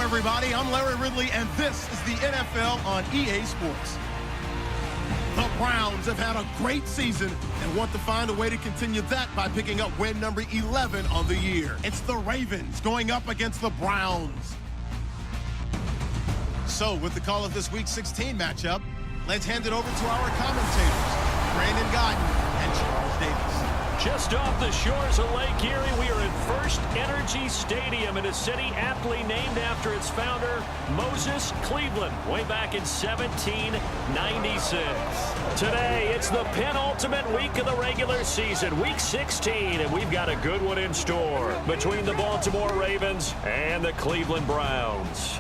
everybody. I'm Larry Ridley, and this is the NFL on EA Sports. The Browns have had a great season and want to find a way to continue that by picking up win number 11 on the year. It's the Ravens going up against the Browns. So, with the call of this Week 16 matchup, let's hand it over to our commentators, Brandon Guyton and Charles Davis. Just off the shores of Lake Erie, we are at First Energy Stadium in a city aptly named after its founder, Moses Cleveland, way back in 1796. Today, it's the penultimate week of the regular season, Week 16, and we've got a good one in store between the Baltimore Ravens and the Cleveland Browns.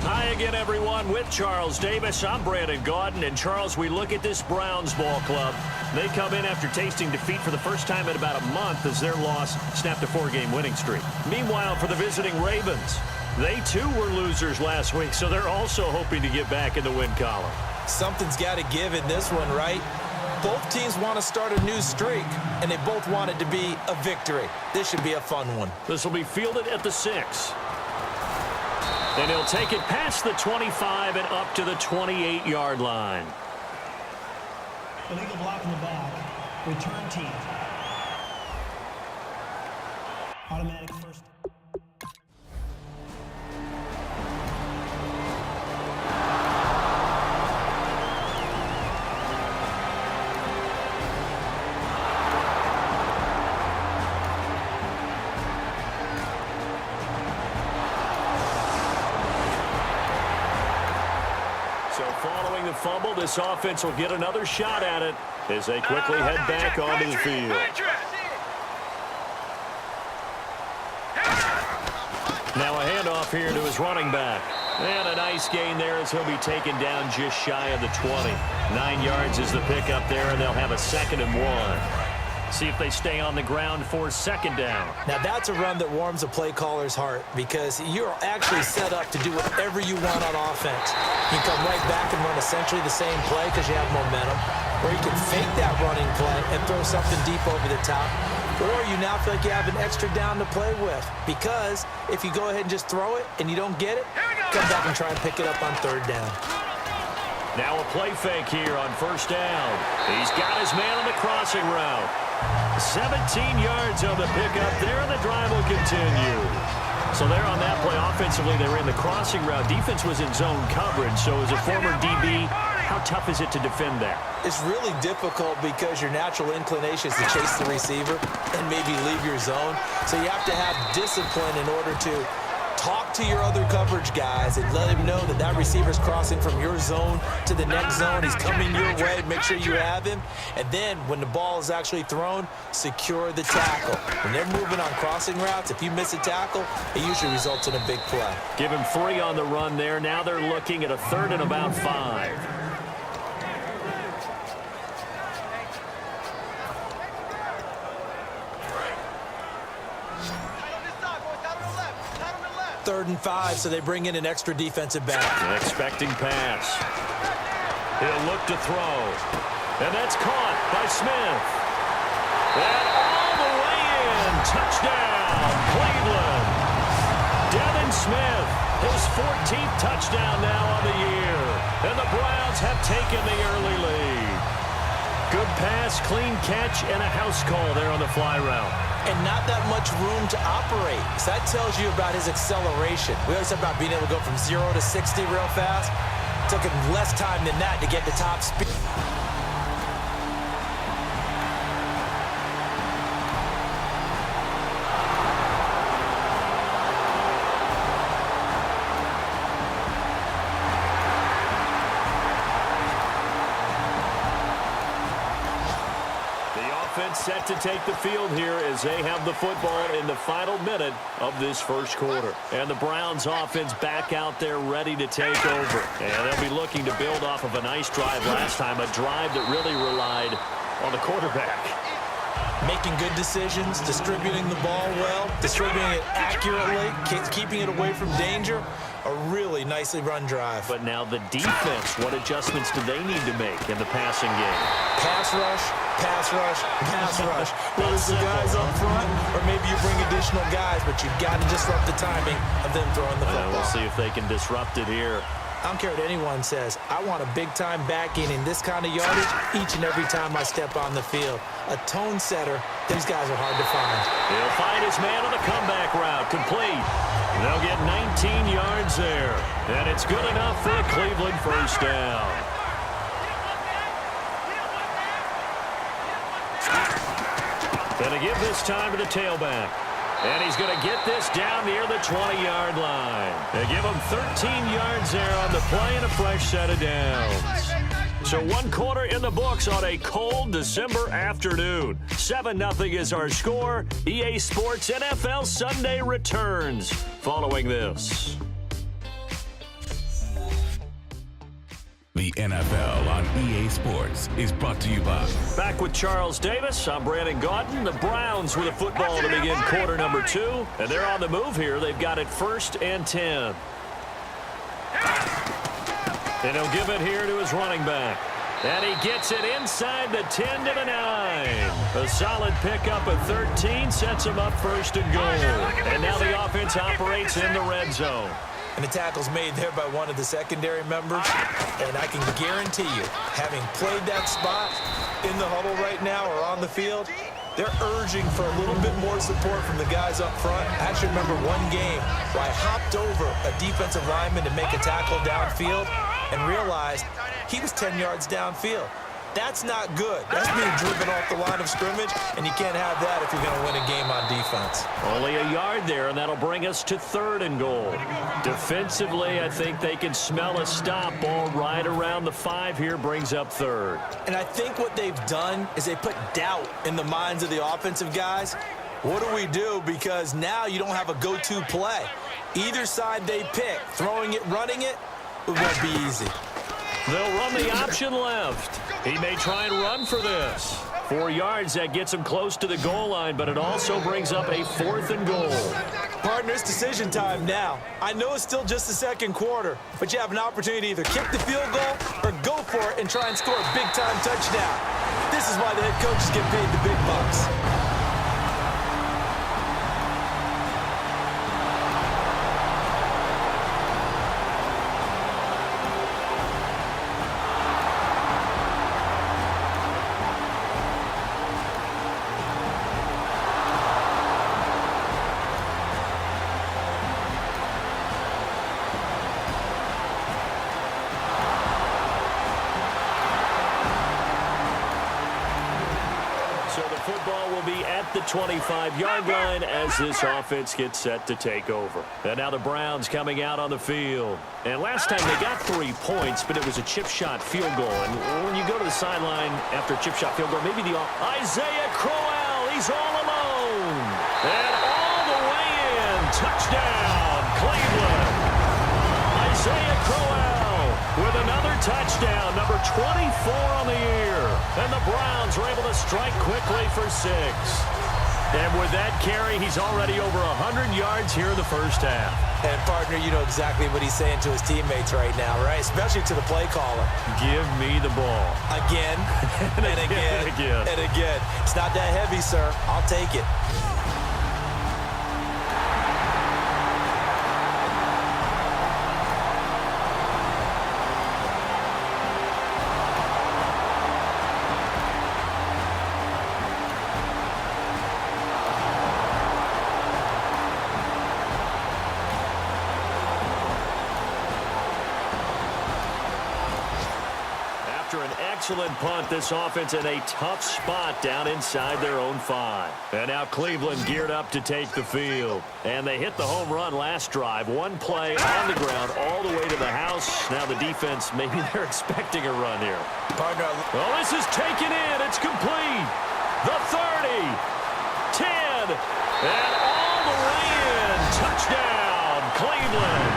Hi again, everyone. With Charles Davis, I'm Brandon Guyton. And Charles, we look at this Browns ball club. They come in after tasting defeat for the first time in about a month as their loss snapped a 4-game winning streak. Meanwhile, for the visiting Ravens, they too were losers last week, so they're also hoping to get back in the win column. Something's got to give in this one, right? Both teams want to start a new streak, and they both want it to be a victory. This should be a fun one. This will be fielded at the 6. And he'll take it past the 25 and up to the 28-yard line. Illegal block in the back. Return team. Automatic first. Following the fumble, this offense will get another shot at it as they quickly head back onto the field. Now a handoff here to his running back. And a nice gain there as he'll be taken down just shy of the 20. 9 yards is the pickup there, and they'll have a 2nd and 1. See if they stay on the ground for 2nd down. Now that's a run that warms a play caller's heart because you're actually set up to do whatever you want on offense. You can come right back and run essentially the same play because you have momentum, or you can fake that running play and throw something deep over the top, or you now feel like you have an extra down to play with because if you go ahead and just throw it and you don't get it, come back and try and pick it up on 3rd down. Now a play fake here on 1st down. He's got his man on the crossing route. 17 yards on the pickup there, and the drive will continue. So there on that play, offensively, they ran the crossing route. Defense was in zone coverage, so as a former DB, how tough is it to defend that? It's really difficult because your natural inclination is to chase the receiver and maybe leave your zone. So you have to have discipline in order to talk to your other coverage guys and let him know that that receiver's crossing from your zone to the next zone. He's coming your way. Make sure you have him. And then when the ball is actually thrown, secure the tackle. When they're moving on crossing routes, if you miss a tackle, it usually results in a big play. Give him 3 on the run there. Now they're looking at a 3rd and about 5. Third and 5, so they bring in an extra defensive back. An expecting pass. He'll look to throw. And that's caught by Smith. And all the way in. Touchdown, Cleveland. Devin Smith, his 14th touchdown now on the year. And the Browns have taken the early lead. Good pass, clean catch, and a house call there on the fly route. And not that much room to operate. So that tells you about his acceleration. We always talk about being able to go from 0 to 60 real fast. It took him less time than that to get to top speed. Set to take the field here as they have the football in the final minute of this first quarter. And the Browns offense back out there ready to take over. And they'll be looking to build off of a nice drive last time, a drive that really relied on the quarterback. making good decisions, distributing the ball well, distributing it accurately, keeping it away from danger. A really nicely run drive. But now the defense, what adjustments do they need to make in the passing game? Pass rush, pass rush, pass rush. Whether it's the guys up front or maybe you bring additional guys, but you've got to disrupt the timing of them throwing the football. We'll see if they can disrupt it here. I don't care what anyone says. I want a big-time back gaining this kind of yardage each and every time I step on the field. A tone setter, these guys are hard to find. He'll find his man on the comeback route. Complete. They'll get 19 yards there. And it's good enough for a Cleveland first down. Gonna give this time to the tailback. And he's going to get this down near the 20-yard line. They give him 13 yards there on the play and a fresh set of downs. So 1 quarter in the books on a cold December afternoon. 7-0 is our score. EA Sports NFL Sunday returns following this. The NFL on EA Sports is brought to you by. Back with Charles Davis. I'm Brandon Gaudin. The Browns with a football to begin quarter number 2. And they're on the move here. They've got it 1st and 10. And he'll give it here to his running back. And he gets it inside the 10 to the 9. A solid pickup at 13 sets him up 1st and goal. And now the offense operates in the red zone. And the tackle's made there by one of the secondary members. And I can guarantee you, having played that spot in the huddle right now or on the field, they're urging for a little bit more support from the guys up front. I actually remember one game where I hopped over a defensive lineman to make a tackle downfield and realized he was 10 yards downfield. That's not good. That's being driven off the line of scrimmage, and you can't have that if you're going to win a game on defense. Only a yard there, and that'll bring us to 3rd and goal. Defensively, I think they can smell a stop. Ball right around the 5 here brings up 3rd. And I think what they've done is they put doubt in the minds of the offensive guys. What do we do? Because now you don't have a go-to play. Either side they pick, throwing it, running it, it won't be easy. They'll run the option left. He may try and run for this. 4 yards, that gets him close to the goal line, but it also brings up a 4th and goal. Partner, it's decision time now. I know it's still just the 2nd quarter, but you have an opportunity to either kick the field goal or go for it and try and score a big-time touchdown. This is why the head coaches get paid the big bucks. Football will be at the 25-yard line as this offense gets set to take over. And now the Browns coming out on the field. And last time they got 3 points, but it was a chip shot field goal. And when you go to the sideline after a chip shot field goal, maybe Isaiah Crowell, he's all alone. And all the way in, touchdown, Cleveland. Isaiah Crowell with another touchdown, number 24 on the year. And the Browns were able to strike quickly for 6. And with that carry, he's already over 100 yards here in the first half. And, partner, you know exactly what he's saying to his teammates right now, right? Especially to the play caller. Give me the ball. Again, and again, and again. It's not that heavy, sir. I'll take it. Excellent punt. This offense in a tough spot down inside their own 5. And now Cleveland geared up to take the field. And they hit the home run last drive. 1 play on the ground all the way to the house. Now the defense, maybe they're expecting a run here. Partner. Oh, this is taken in. It's complete. The 30. 10. And all the way in. Touchdown, Cleveland.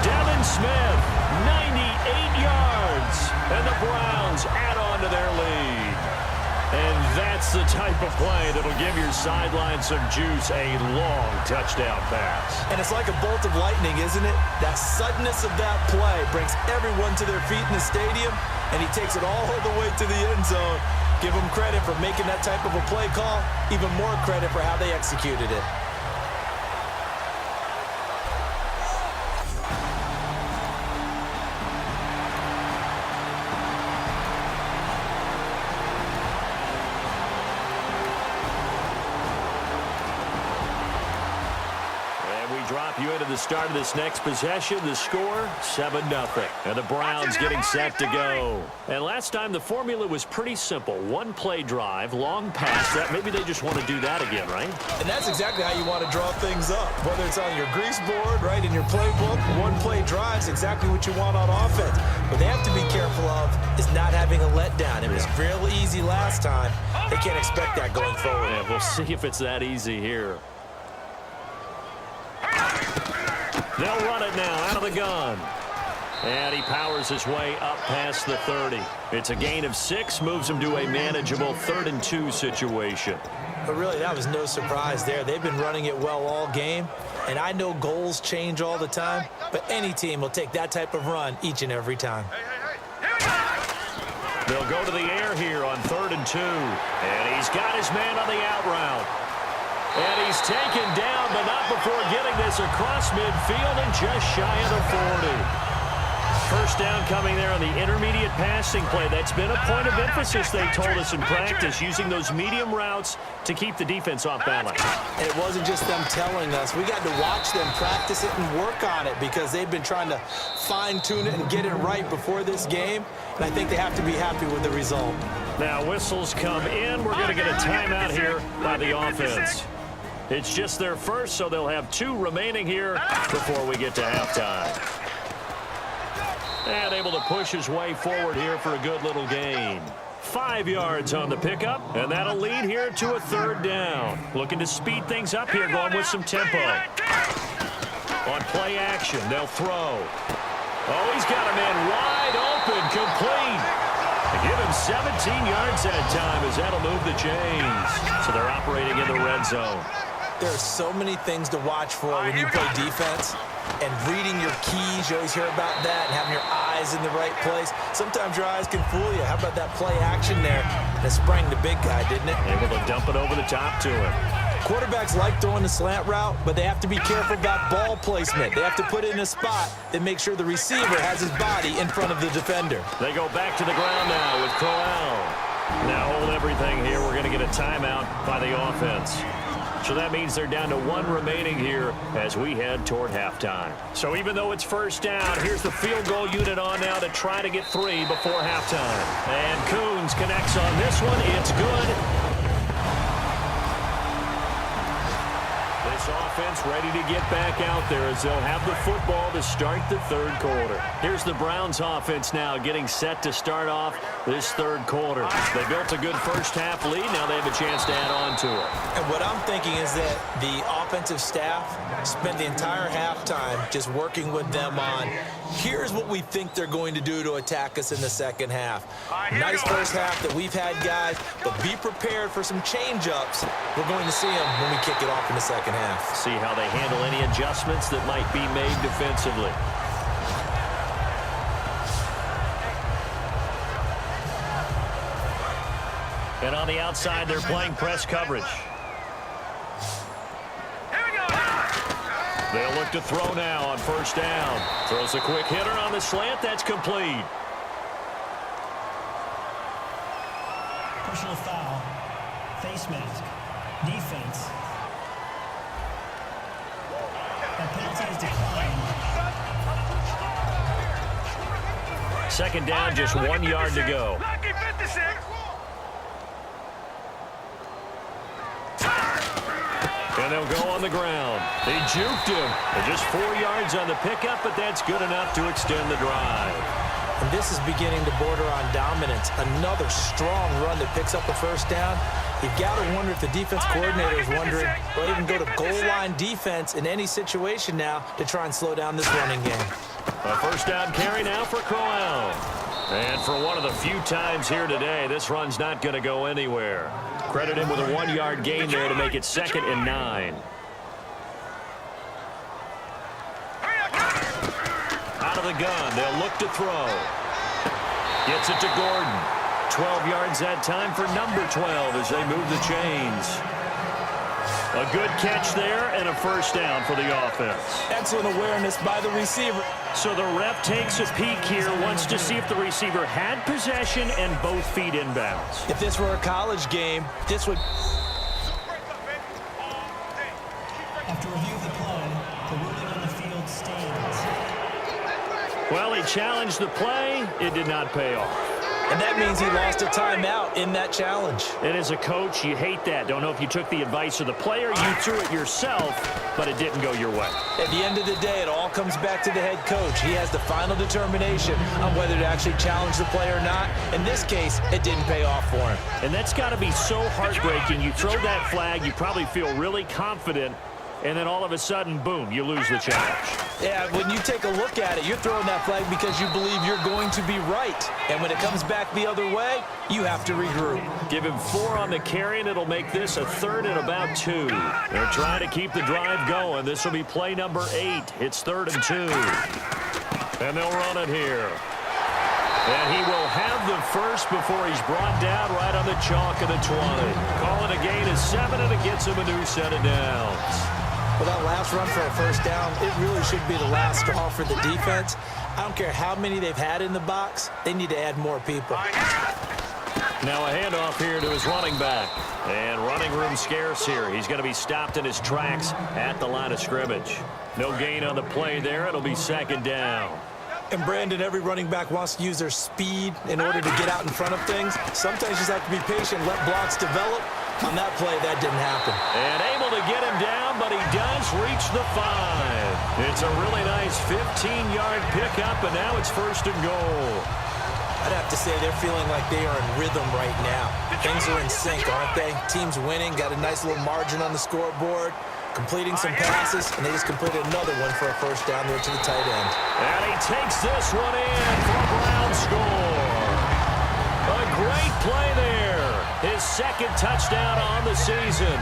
Devin Smith, 98 yards. And the Browns add on to their lead. And that's the type of play that'll give your sideline some juice, a long touchdown pass. And it's like a bolt of lightning, isn't it? That suddenness of that play brings everyone to their feet in the stadium, and he takes it all the way to the end zone. Give him credit for making that type of a play call, even more credit for how they executed it. Drop you into the start of this next possession. The score, 7-0. And the Browns getting set to go. And last time the formula was pretty simple. One play drive, long pass. That maybe they just want to do that again, right? And that's exactly how you want to draw things up. Whether it's on your grease board, right, in your playbook, one play drive is exactly what you want on offense. What they have to be careful of is not having a letdown. It was real easy last time. They can't expect that going forward. Yeah, we'll see if it's that easy here. They'll run it now out of the gun. And he powers his way up past the 30. It's a gain of 6, moves him to a manageable 3rd-and-2 situation. But really, that was no surprise there. They've been running it well all game. And I know goals change all the time, but any team will take that type of run each and every time. They'll go to the air here on 3rd-and-2. And he's got his man on the out route. And he's taken down, but not before getting this across midfield and just shy of the 40. First down coming there on the intermediate passing play. That's been a point of emphasis, they told us in practice, using those medium routes to keep the defense off balance. And it wasn't just them telling us. We got to watch them practice it and work on it because they've been trying to fine-tune it and get it right before this game. And I think they have to be happy with the result. Now whistles come in. We're going to get a timeout here by the offense. It's just their first, so they'll have 2 remaining here before we get to halftime. And able to push his way forward here for a good little gain. 5 yards on the pickup, and that'll lead here to a 3rd down. Looking to speed things up here, going with some tempo. On play action, they'll throw. Oh, he's got a man wide open, complete. They give him 17 yards that time as that'll move the chains. So they're operating in the red zone. There are so many things to watch for when you play defense. And reading your keys, you always hear about that, and having your eyes in the right place. Sometimes your eyes can fool you. How about that play action there? That sprang the big guy, didn't it? Able to dump it over the top to him. Quarterbacks like throwing the slant route, but they have to be careful about ball placement. They have to put it in a spot that makes sure the receiver has his body in front of the defender. They go back to the ground now with Crowell. Now hold everything here. We're going to get a timeout by the offense. So that means they're down to 1 remaining here as we head toward halftime. So even though it's first down, here's the field goal unit on now to try to get 3 before halftime. And Coons connects on this one. It's good. This offense ready to get back out there as they'll have the football to start the 3rd quarter. Here's the Browns offense now getting set to start off this 3rd quarter. They built a good first half lead. Now they have a chance to add on to it. And what I'm thinking is that the offensive staff spent the entire halftime just working with them on, here's what we think they're going to do to attack us in the second half. Nice first half that we've had, guys, but be prepared for some change-ups. We're going to see them when we kick it off in the second half. See how they handle any adjustments that might be made defensively. And on the outside, they're playing press coverage. They'll look to throw now on first down. Throws a quick hitter on the slant. That's complete. Personal foul. Face mask. Defense. That penalty is declined. Second down, just 1 yard to go. And they'll go on the ground. They juked him. They're just 4 yards on the pickup, but that's good enough to extend the drive. And this is beginning to border on dominance. Another strong run that picks up a first down. You've got to wonder if the defense coordinator is wondering, will even go to goal line defense in any situation now to try and slow down this running game. A first down carry now for Crowell. And for one of the few times here today, this run's not going to go anywhere. Credit him with a 1-yard gain there to make it 2nd and 9. Out of the gun, they'll look to throw. Gets it to Gordon. 12 yards that time for number 12 as they move the chains. A good catch there and a first down for the offense. Excellent awareness by the receiver. So the ref takes a peek here, wants to see if the receiver had possession and both feet inbounds. If this were a college game, this would... After review of the play, the ruling on the field stands. Well, he challenged the play. It did not pay off. And that means he lost a timeout in that challenge. And as a coach, you hate that. Don't know if you took the advice of the player, you threw it yourself, but it didn't go your way. At the end of the day, it all comes back to the head coach. He has the final determination on whether to actually challenge the play or not. In this case, it didn't pay off for him. And that's got to be so heartbreaking. You throw that flag, you probably feel really confident, and then all of a sudden, boom, you lose the challenge. Yeah, when you take a look at it, you're throwing that flag because you believe you're going to be right. And when it comes back the other way, you have to regroup. Give him 4 on the carry, and it'll make this a 3rd and about 2. They're trying to keep the drive going. This will be play number 8. It's 3rd and 2. And they'll run it here. And he will have the first before he's brought down right on the chalk of the 20. Call it a gain of 7, and it gets him a new set of downs. Well, that last run for a first down, it really should be the last straw for the defense. I don't care how many they've had in the box. They need to add more people. Now a handoff here to his running back. And running room scarce here. He's going to be stopped in his tracks at the line of scrimmage. No gain on the play there. It'll be 2nd down. And, Brandon, every running back wants to use their speed in order to get out in front of things. Sometimes you just have to be patient, let blocks develop. On that play, that didn't happen. And able to get him down, but he does reach the 5. It's a really nice 15-yard pickup, and now it's 1st and goal. I'd have to say they're feeling like they are in rhythm right now. Things are in sync, aren't they? Team's winning, got a nice little margin on the scoreboard, completing some passes, and they just completed another one for a first down there to the tight end. And he takes this one in for a Brown score. A great play there. His 2nd touchdown on the season.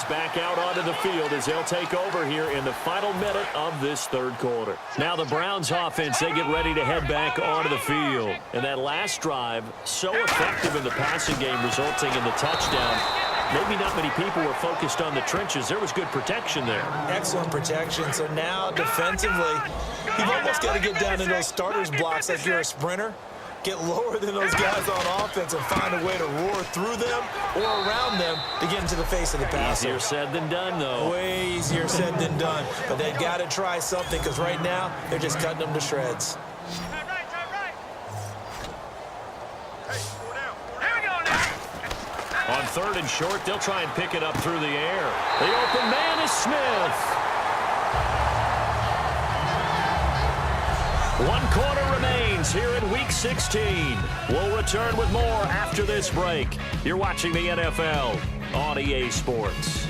Back out onto the field as they'll take over here in the final minute of this 3rd quarter. Now the Browns offense, they get ready to head back onto the field. And that last drive, so effective in the passing game, resulting in the touchdown. Maybe not many people were focused on the trenches. There was good protection there. Excellent protection. So now defensively, you've almost got to get down in those starters blocks like you're a sprinter. Get lower than those guys on offense and find a way to roar through them or around them to get into the face of the passer. Easier said than done, though. Way easier said than done. But they've got to try something because right now they're just cutting them to shreds. On 3rd and short, they'll try and pick it up through the air. The open man is Smith. 1 quarter remains here in Week 16. We'll return with more after this break. You're watching the NFL on EA Sports.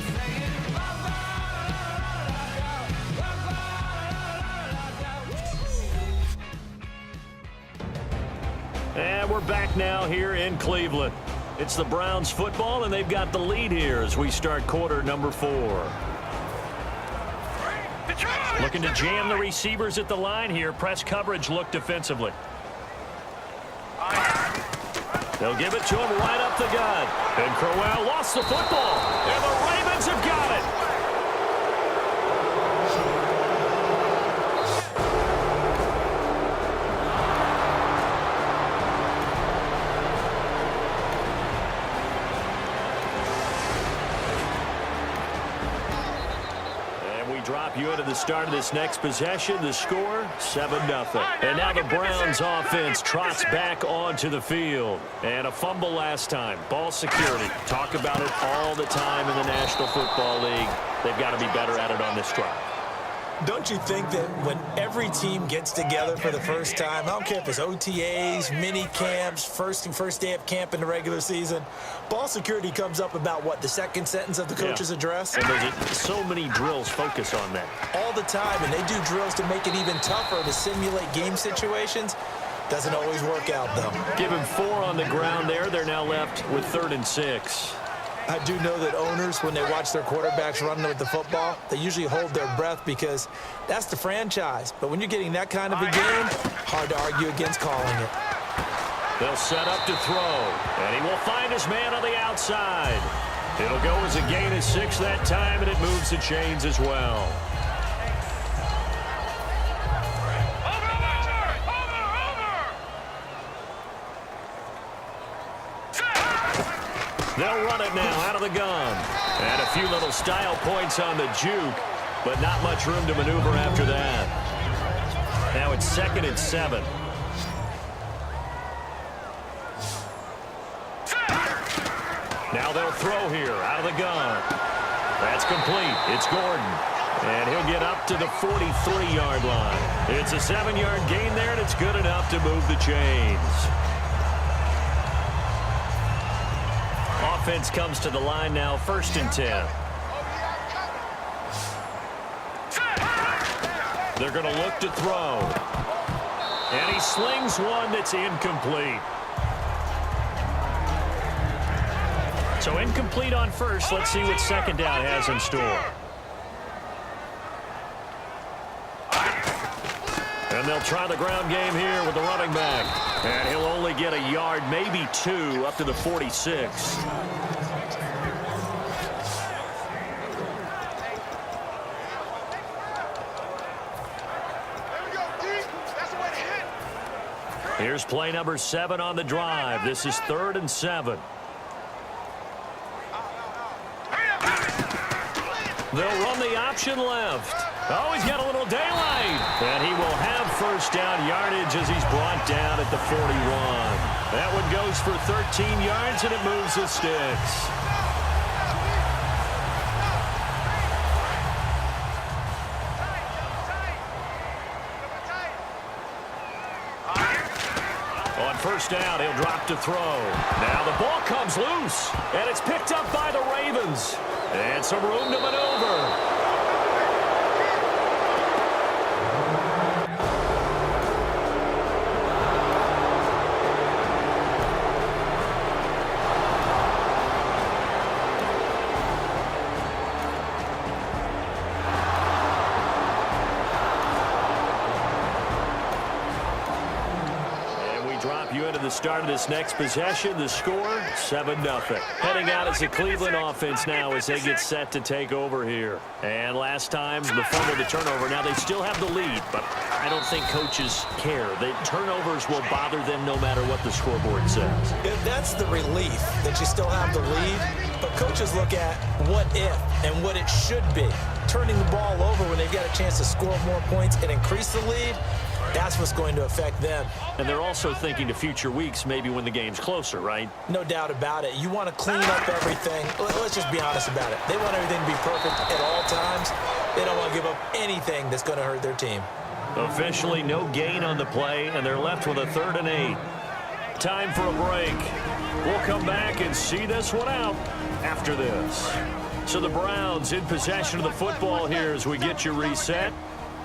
And we're back now here in Cleveland. It's the Browns football, and they've got the lead here as we start quarter number 4. Looking to jam the receivers at the line here. Press coverage look defensively. They'll give it to him right up the gut. And Crowell lost the football. And the Ravens have got it. drop you into the start of this next possession. The score, 7-0. And now the Browns offense trots back onto the field. And a fumble last time. Ball security. Talk about it all the time in the National Football League. They've got to be better at it on this drive. Don't you think that when every team gets together for the first time, I don't care if it's OTAs, mini camps, first day of camp in the regular season, ball security comes up about what, the second sentence of the coach's address? And there's so many drills focus on that. All the time, and they do drills to make it even tougher to simulate game situations. Doesn't always work out, though. Give him 4 on the ground there. They're now left with 3rd and 6. I do know that owners, when they watch their quarterbacks running with the football, they usually hold their breath because that's the franchise. But when you're getting that kind of a game, hard to argue against calling it. They'll set up to throw, and he will find his man on the outside. It'll go as a gain of 6 that time, and it moves the chains as well. They'll run it now out of the gun. And a few little style points on the juke, but not much room to maneuver after that. Now it's 2nd and 7. Now they'll throw here out of the gun. That's complete. It's Gordon. And he'll get up to the 43-yard line. It's a 7-yard gain there, and it's good enough to move the chains. Offense comes to the line now, 1st and 10. They're going to look to throw. And he slings one that's incomplete. So incomplete on first. Let's see what 2nd down has in store. And they'll try the ground game here with the running back. And he'll only get a yard, maybe 2, up to the 46. Here's play number 7 on the drive. This is 3rd and 7. They'll run the option left. Oh, he's got a little daylight. And he will have 1st down yardage as he's brought down at the 41. That one goes for 13 yards, and it moves the sticks. On 1st down, he'll drop to throw. Now the ball comes loose, and it's picked up by the Ravens. And some room to maneuver. You into the start of this next possession. The score, 7-0. Heading out as the Cleveland offense now as they get set to take over here. And last time, the fumble, the turnover. Now they still have the lead, but I don't think coaches care. The turnovers will bother them no matter what the scoreboard says. That's the relief that you still have the lead, but coaches look at what if and what it should be. Turning the ball over when they've got a chance to score more points and increase the lead, that's what's going to affect them. And they're also thinking to future weeks, maybe when the game's closer, right? No doubt about it. You want to clean up everything. Let's just be honest about it. They want everything to be perfect at all times. They don't want to give up anything that's going to hurt their team. Officially no gain on the play, and they're left with a 3rd and 8. Time for a break. We'll come back and see this one out after this. So the Browns in possession of the football here as we get you reset.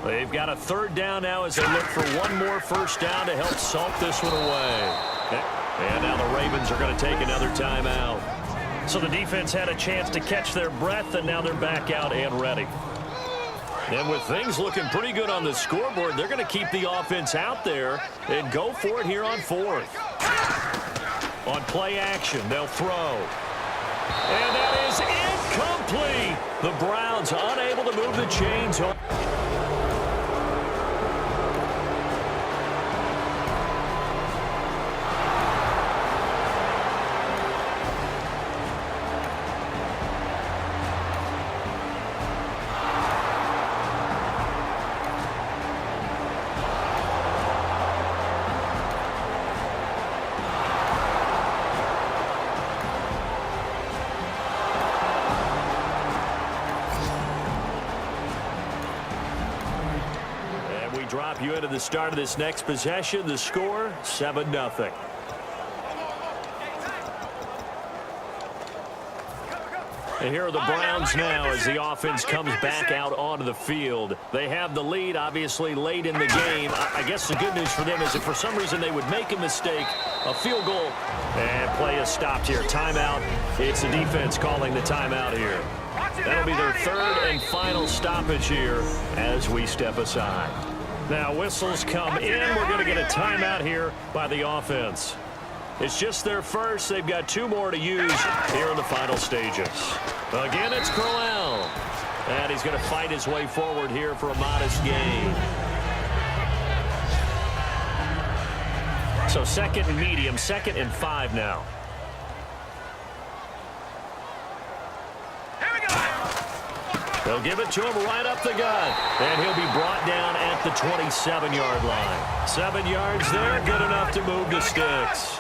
They've got a 3rd down now as they look for one more 1st down to help salt this one away. And now the Ravens are going to take another timeout. So the defense had a chance to catch their breath, and now they're back out and ready. And with things looking pretty good on the scoreboard, they're going to keep the offense out there and go for it here on 4th. On play action, they'll throw. And that is incomplete. The Browns unable to move the chains. drop you into the start of this next possession. The score, 7-0. And here are the Browns now as the offense comes back out onto the field. They have the lead, obviously, late in the game. I guess the good news for them is if for some reason they would make a mistake, a field goal, and play is stopped here. Timeout. It's the defense calling the timeout here. That'll be their third and final stoppage here as we step aside. Now whistles come in. We're going to get a timeout here by the offense. It's just their first. They've got 2 more to use here in the final stages. Again, it's Crowell. And he's going to fight his way forward here for a modest gain. So 2nd and medium, 2nd and 5 now. They'll give it to him right up the gut. And he'll be brought down at the 27-yard line. 7 yards there, good enough to move the sticks.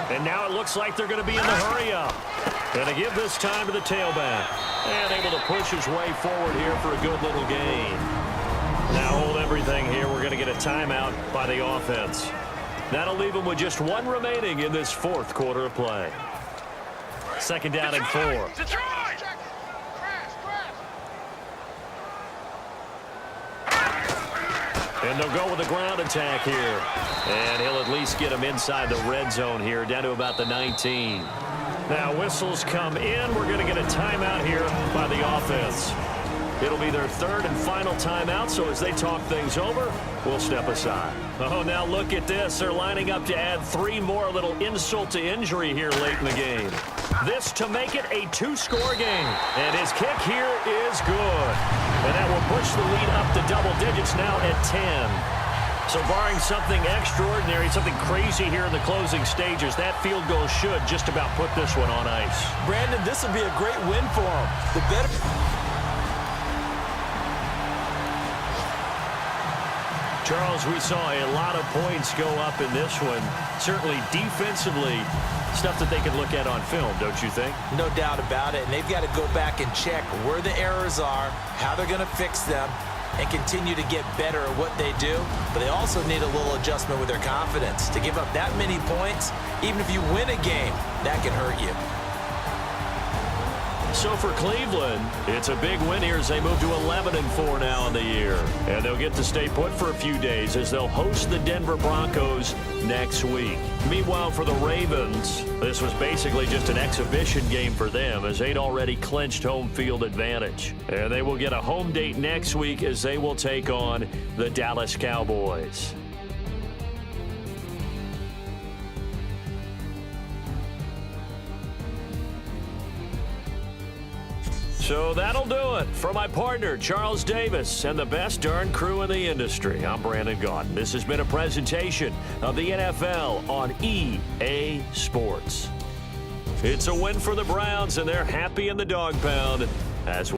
And now it looks like they're going to be in the hurry-up. Going to give this time to the tailback. And able to push his way forward here for a good little gain. Now hold everything here. We're going to get a timeout by the offense. That'll leave them with just 1 remaining in this 4th quarter of play. 2nd down and 4. And they'll go with a ground attack here. And he'll at least get him inside the red zone here, down to about the 19. Now whistles come in. We're going to get a timeout here by the offense. It'll be their 3rd and final timeout, so as they talk things over, we'll step aside. Oh, now look at this. They're lining up to add 3 more, a little insult to injury here late in the game. This to make it a 2-score game. And his kick here is good. And that will push the lead up to double digits now at 10. So barring something extraordinary, something crazy here in the closing stages, that field goal should just about put this one on ice. Brandon, this will be a great win for him. The better... Charles, we saw a lot of points go up in this one. Certainly defensively, stuff that they can look at on film, don't you think? No doubt about it. And they've got to go back and check where the errors are, how they're going to fix them, and continue to get better at what they do. But they also need a little adjustment with their confidence. To give up that many points, even if you win a game, that can hurt you. So for Cleveland, it's a big win here as they move to 11-4 now in the year. And they'll get to stay put for a few days as they'll host the Denver Broncos next week. Meanwhile, for the Ravens, this was basically just an exhibition game for them as they'd already clinched home field advantage. And they will get a home date next week as they will take on the Dallas Cowboys. So that'll do it. For my partner, Charles Davis, and the best darn crew in the industry, I'm Brandon Gaudin. This has been a presentation of the NFL on EA Sports. It's a win for the Browns, and they're happy in the dog pound as